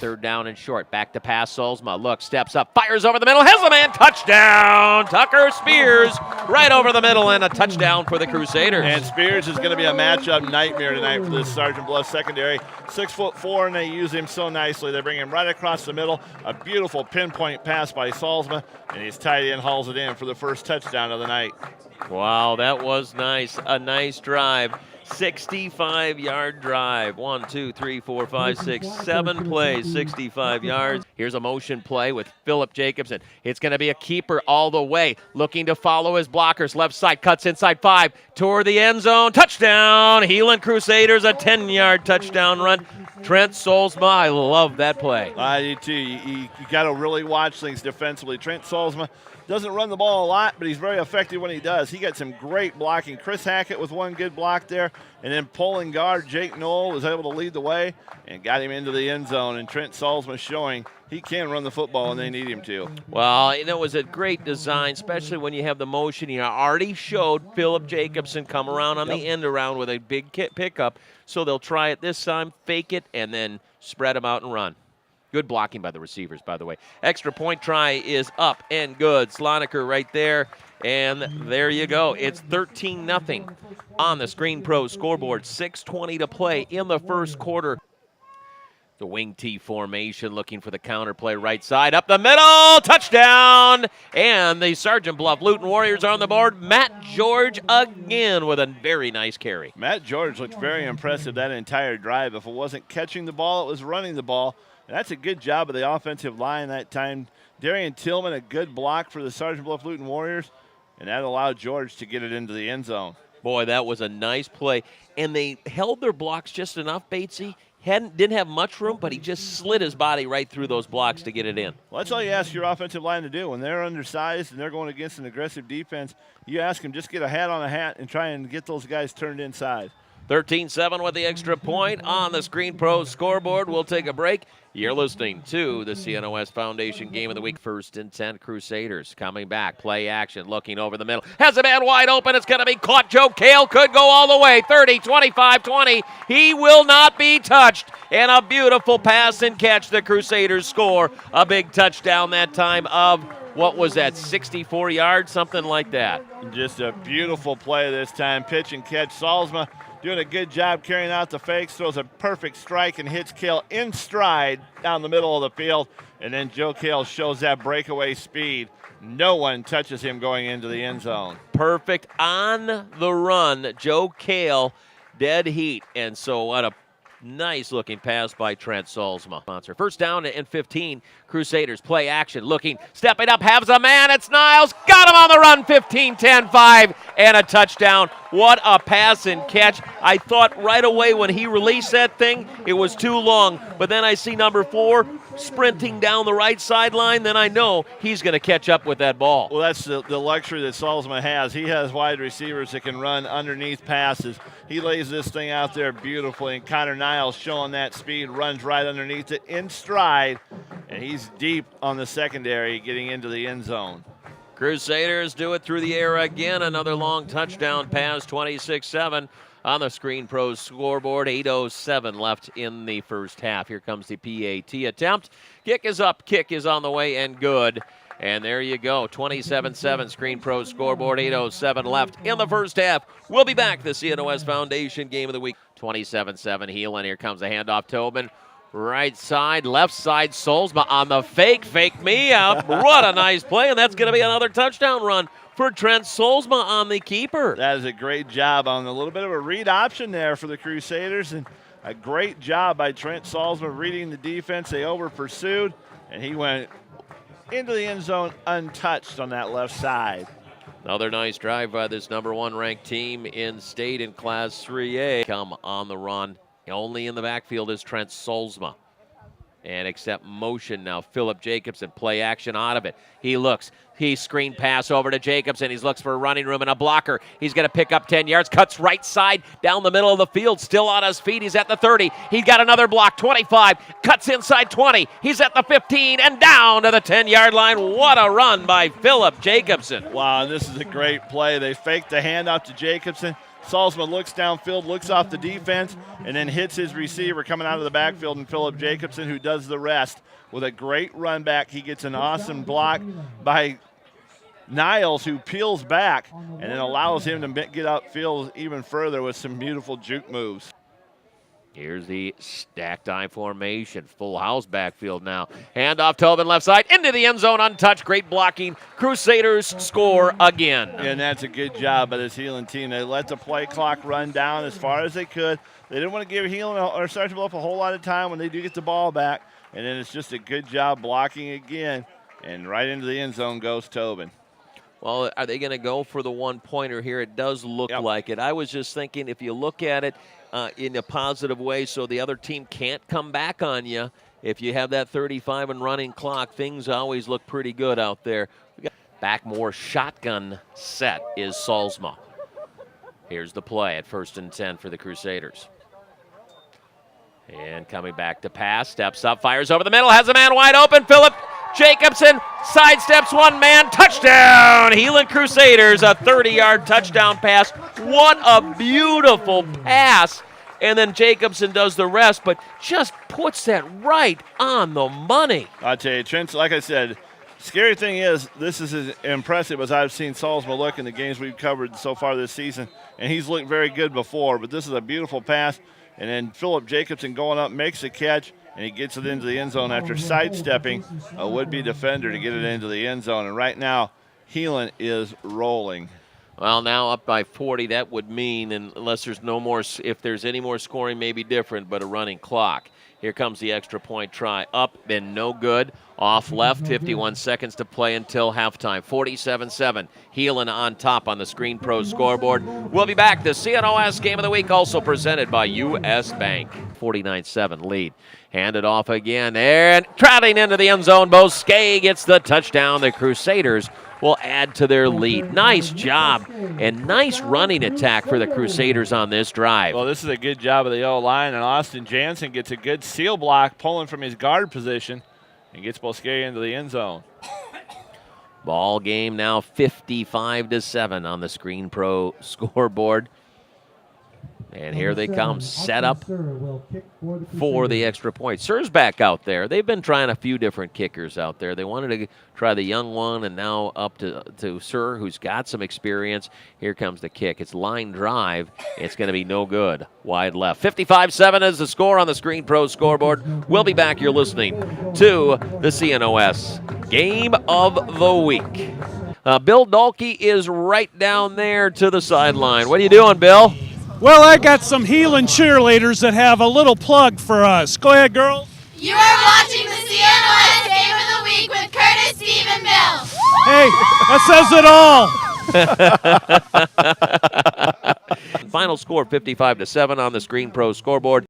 third down and short. Back to pass, Solzma. Look, steps up, fires over the middle, has a man, touchdown! Tucker Spears right over the middle and a touchdown for the Crusaders. And Spears is going to be a matchup nightmare tonight for this Sergeant Bluff secondary. 6'4", and they use him so nicely. They bring him right across the middle. A beautiful pinpoint pass by Solzma, and his tight end hauls it in for the first touchdown of the night. Wow, that was nice. A nice drive. 65-yard drive. 1, 2, 3, 4, 5, 6, 7 plays, 65 yards. Here's a motion play with Philip Jacobson. It's going to be a keeper all the way, looking to follow his blockers. Left side, cuts inside 5, toward the end zone. Touchdown! Heelan Crusaders, a 10-yard touchdown run. Trent Solzma, I love that play. I do too. You got to really watch things defensively. Trent Solzma doesn't run the ball a lot, but he's very effective when he does. He got some great blocking. Chris Hackett with one good block there, and then pulling guard Jake Knoll was able to lead the way and got him into the end zone. And Trent Solzma showing he can run the football when they need him to. Well, and it was a great design, especially when you have the motion. He already showed Philip Jacobson come around on the end around with a big pickup, so they'll try it this time, fake it, and then spread him out and run. Good blocking by the receivers, by the way. Extra point try is up and good. Sloniker right there, and there you go. It's 13-0 on the Screen Pro scoreboard. 6:20 to play in the first quarter. The wing T formation looking for the counter play right side. Up the middle, touchdown! And the Sergeant Bluff Luton Warriors are on the board. Matt George again with a very nice carry. Matt George looked very impressive that entire drive. If it wasn't catching the ball, it was running the ball. And that's a good job of the offensive line that time. Darian Tillman, a good block for the Sergeant Bluff Luton Warriors, and that allowed George to get it into the end zone. Boy, that was a nice play. And they held their blocks just enough, Batesy. Didn't have much room, but he just slid his body right through those blocks to get it in. Well, that's all you ask your offensive line to do. When they're undersized and they're going against an aggressive defense, you ask them just get a hat on a hat and try and get those guys turned inside. 13-7 with the extra point on the Screen Pro scoreboard. We'll take a break. You're listening to the CNOS Foundation Game of the Week. 1st and 10 Crusaders coming back. Play action, looking over the middle. Has a man wide open. It's going to be caught. Joe Kale could go all the way. 30, 25, 20. He will not be touched. And a beautiful pass and catch. The Crusaders score a big touchdown that time of, what was that, 64 yards, something like that. Just a beautiful play this time. Pitch and catch. Solzma doing a good job carrying out the fakes, throws a perfect strike and hits Kale in stride down the middle of the field. And then Joe Kale shows that breakaway speed. No one touches him going into the end zone. Perfect on the run. Joe Kale, dead heat. And so what a nice looking pass by Trent Solzma. 1st down and 15. Crusaders play action, looking, stepping up, has a man, it's Niles, got him on the run, 15, 10, 5, and a touchdown. What a pass and catch. I thought right away when he released that thing, it was too long, but then I see number 4 sprinting down the right sideline, then I know he's going to catch up with that ball. Well, that's the luxury that Solzma has. He has wide receivers that can run underneath passes. He lays this thing out there beautifully, and Connor Niles showing that speed, runs right underneath it in stride, and he's deep on the secondary getting into the end zone. Crusaders do it through the air again. Another long touchdown pass, 26-7 on the Screen Pro scoreboard. 8:07 left in the first half. Here comes the PAT attempt. Kick is up, kick is on the way, and good. And there you go, 27-7 Screen Pro scoreboard, 8:07 left in the first half. We'll be back, the CNOS Foundation Game of the Week. 27-7 Heelan. Here comes the handoff, Tobin. Right side, left side, Solzma on the fake me out. What a nice play, and that's going to be another touchdown run for Trent Solzma on the keeper. That is a great job on a little bit of a read option there for the Crusaders, and a great job by Trent Solzma reading the defense. They over-pursued, and he went into the end zone untouched on that left side. Another nice drive by this number 1 ranked team in state in Class 3A. Come on the run. Only in the backfield is Trent Solzma. And accept motion now. Philip Jacobson, play action out of it. He looks. He screen pass over to Jacobson. He looks for a running room and a blocker. He's going to pick up 10 yards. Cuts right side down the middle of the field. Still on his feet. He's at the 30. He's got another block. 25. Cuts inside 20. He's at the 15 and down to the 10-yard line. What a run by Philip Jacobson. Wow, and this is a great play. They faked the handoff to Jacobson. Salzman looks downfield, looks off the defense, and then hits his receiver coming out of the backfield, and Philip Jacobson, who does the rest. With a great run back, he gets an awesome block by Niles, who peels back and then allows him to get upfield even further with some beautiful juke moves. Here's the stacked I formation. Full house backfield now. Handoff Tobin left side into the end zone untouched. Great blocking. Crusaders score again. And that's a good job by this Heelan team. They let the play clock run down as far as they could. They didn't want to give Heelan or Sergeant Bluff a whole lot of time when they do get the ball back. And then it's just a good job blocking again. And right into the end zone goes Tobin. Well, are they going to go for the one-pointer here? It does look like it. I was just thinking if you look at it in a positive way so the other team can't come back on you, if you have that 35 and running clock, things always look pretty good out there. We got back more shotgun set is Salzma. Here's the play at 1st and 10 for the Crusaders. And coming back to pass, steps up, fires over the middle, has a man wide open. Philip Jacobson sidesteps one man, touchdown! Heelan Crusaders, a 30-yard touchdown pass. What a beautiful pass. And then Jacobson does the rest, but just puts that right on the money. I tell you, Trent, like I said, scary thing is this is as impressive as I've seen Salzman look in the games we've covered so far this season, and he's looked very good before, but this is a beautiful pass. And then Philip Jacobson going up, makes a catch, and he gets it into the end zone after sidestepping a would-be defender to get it into the end zone. And right now, Heelan is rolling. Well, now up by 40, that would mean, unless there's no more, if there's any more scoring, maybe different, but a running clock. Here comes the extra point try. Up and no good. Off left, 51 seconds to play until halftime. 47-7. Heelan on top on the Screen Pro scoreboard. We'll be back. The CNOS Game of the Week also presented by U.S. Bank. 49-7 lead. Handed off again. And trotting into the end zone. Bosquet gets the touchdown. The Crusaders will add to their lead. Nice job and nice running attack for the Crusaders on this drive. Well, this is a good job of the O-line, and Austin Jansen gets a good seal block pulling from his guard position and gets Bosquet into the end zone. Ball game now 55-7 on the Screen Pro scoreboard. And here they come, set up for the extra point. Sir's back out there. They've been trying a few different kickers out there. They wanted to try the young one, and now up to Sir, who's got some experience. Here comes the kick. It's line drive. It's going to be no good. Wide left. 55-7 is the score on the Screen Pro scoreboard. We'll be back. You're listening to the CNOS Game of the Week. Bill Dalkey is right down there to the sideline. What are you doing, Bill? Well, I got some Heelan cheerleaders that have a little plug for us. Go ahead, girls. You are watching the CNOS Game of the Week with Curtis, Steve, and Bill. Hey, that says it all. Final score 55-7 on the Screen Pro scoreboard.